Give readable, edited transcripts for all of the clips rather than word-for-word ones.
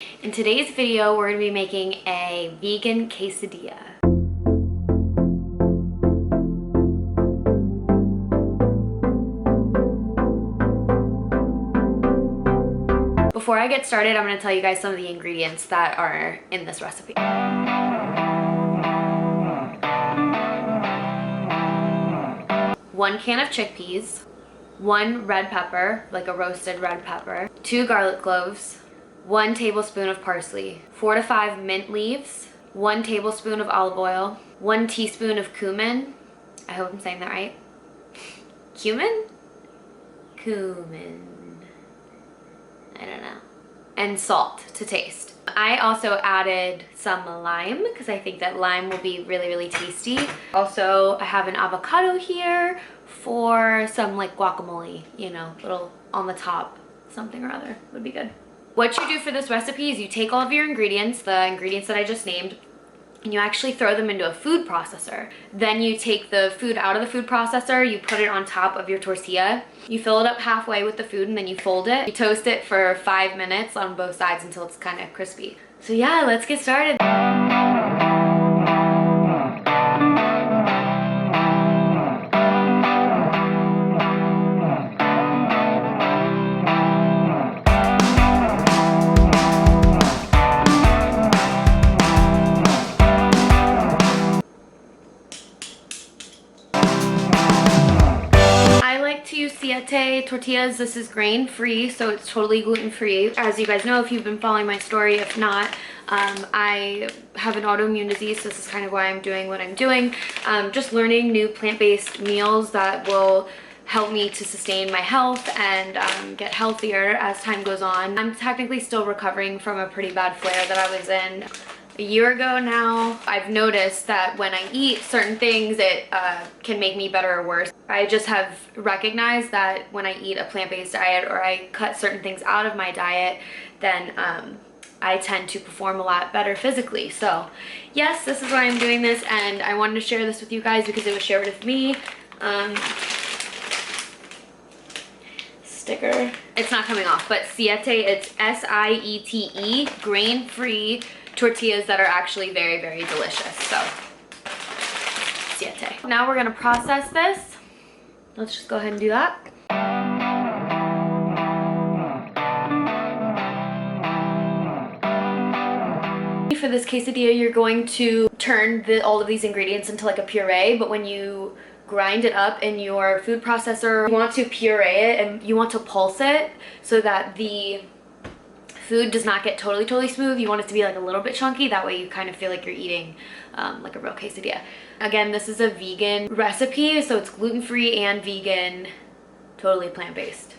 In today's video, we're going to be making a vegan quesadilla. Before I get started, I'm going to tell you guys some of the ingredients that are in this recipe. 1 can of chickpeas, 1 red pepper, like a roasted red pepper, 2 garlic cloves, 1 tablespoon of parsley, 4 to 5 mint leaves, 1 tablespoon of olive oil, 1 teaspoon of cumin. I hope I'm saying that right. Cumin? Cumin. I don't know. And salt to taste. I also added some lime because I think that lime will be really, really tasty. Also, I have an avocado here for some like guacamole, you know, little on the top, something or other would be good. What you do for this recipe is you take all of your ingredients, the ingredients that I just named, and you actually throw them into a food processor. Then you take the food out of the food processor, you put it on top of your tortilla, you fill it up halfway with the food, and then you fold it. You toast it for 5 minutes on both sides until it's kind of crispy. So yeah, let's get started. Tortillas. This is grain-free, so it's totally gluten-free. As you guys know, if you've been following my story, if not, I have an autoimmune disease, so this is kind of why I'm doing what I'm doing. Just learning new plant-based meals that will help me to sustain my health and get healthier as time goes on. I'm technically still recovering from a pretty bad flare that I was in a year ago now. I've noticed that when I eat certain things, it can make me better or worse. I just have recognized that when I eat a plant-based diet or I cut certain things out of my diet, then I tend to perform a lot better physically. So yes, this is why I'm doing this, and I wanted to share this with you guys because it was shared with me. Sticker. It's not coming off, but Siete, it's S-I-E-T-E, grain-free tortillas that are actually very, very delicious. So Siete. Now we're gonna process this. Let's just go ahead and do that. For this quesadilla, you're going to turn all of these ingredients into like a puree, but when you grind it up in your food processor, you want to puree it and you want to pulse it so that the food does not get totally smooth. You want it to be like a little bit chunky, that way you kind of feel like you're eating like a real quesadilla. Again, this is a vegan recipe, so it's gluten-free and vegan, totally plant-based.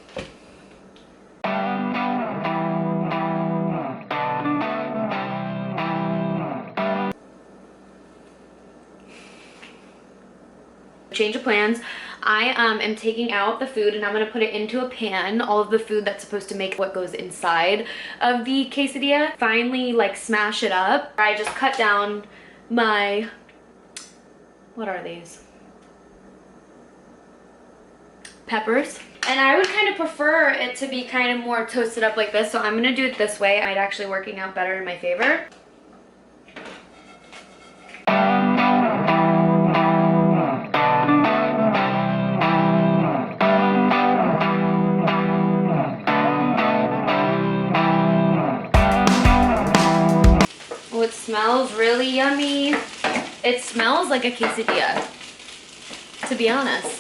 Change of plans. I am taking out the food and I'm going to put it into a pan, all of the food that's supposed to make what goes inside of the quesadilla. Finally, like, smash it up. I just cut down my, what are these? Peppers. And I would kind of prefer it to be kind of more toasted up like this, so I'm going to do it this way. It's actually working out better in my favor. It smells really yummy. It smells like a quesadilla, to be honest.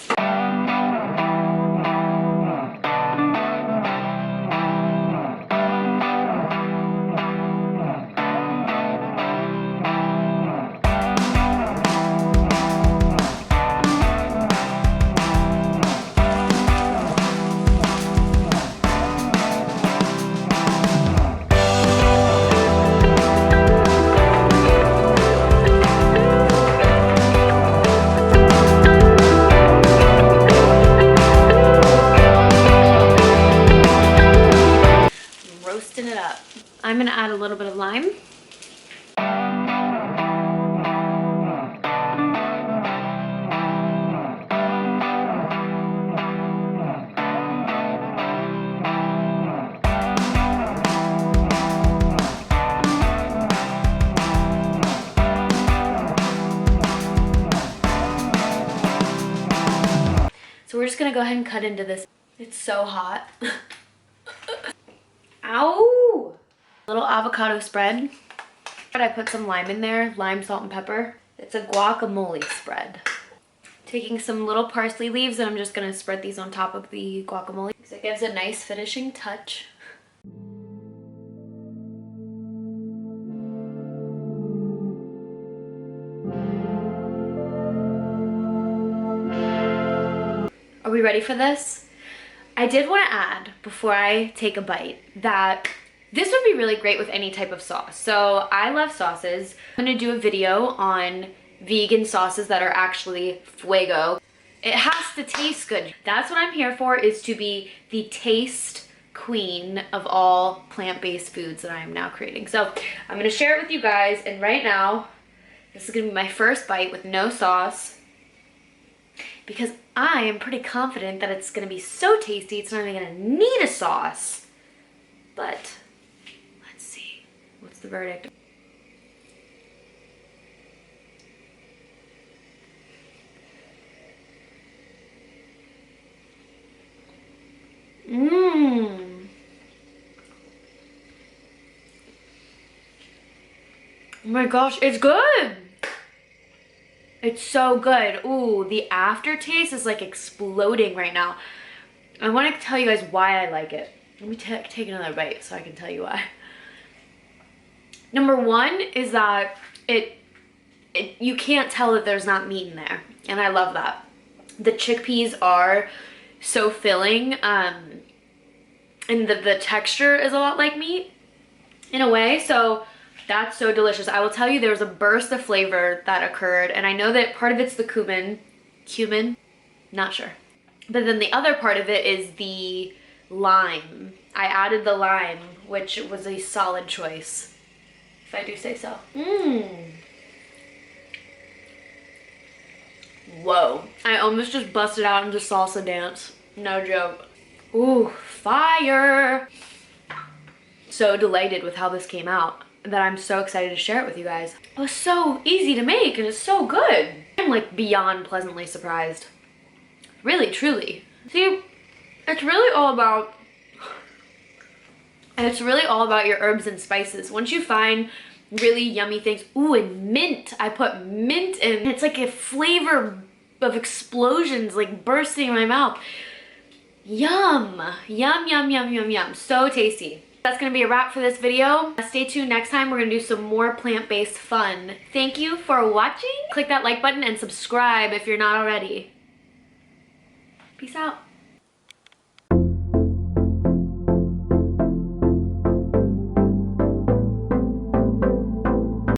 It up. I'm gonna add a little bit of lime. gonna go ahead and cut into this. It's so hot. Ow! Little avocado spread. I put some lime in there, lime, salt, and pepper. It's a guacamole spread. Taking some little parsley leaves and I'm just gonna spread these on top of the guacamole. So it gives a nice finishing touch. Are we ready for this? I did want to add, before I take a bite, that this would be really great with any type of sauce. So I love sauces. I'm gonna do a video on vegan sauces that are actually fuego. It has to taste good. That's what I'm here for, is to be the taste queen of all plant-based foods that I am now creating. So I'm gonna share it with you guys, and right now, this is gonna be my first bite with no sauce, because I am pretty confident that it's gonna be so tasty, it's not even gonna need a sauce. But let's see, what's the verdict? Mmm. Oh my gosh, it's good. It's so good. Ooh, the aftertaste is like exploding right now. I want to tell you guys why I like it. Let me take another bite so I can tell you why. Number one is that you can't tell that there's not meat in there, and I love that. The chickpeas are so filling, and the texture is a lot like meat in a way, so that's so delicious. I will tell you, there was a burst of flavor that occurred, and I know that part of it's the cumin, not sure. But then the other part of it is the lime. I added the lime, which was a solid choice, if I do say so. Mmm. Whoa. I almost just busted out into salsa dance. No joke. Ooh, fire. So delighted with how this came out that I'm so excited to share it with you guys. It was so easy to make and it's so good. I'm like beyond pleasantly surprised. Really, truly. See, it's really all about your herbs and spices. Once you find really yummy things, ooh, and mint. I put mint in. It's like a flavor of explosions like bursting in my mouth. Yum, yum, yum, yum, yum, yum. So tasty. That's gonna be a wrap for this video. Stay tuned next time. We're gonna do some more plant-based fun. Thank you for watching. Click that like button and subscribe if you're not already. Peace out.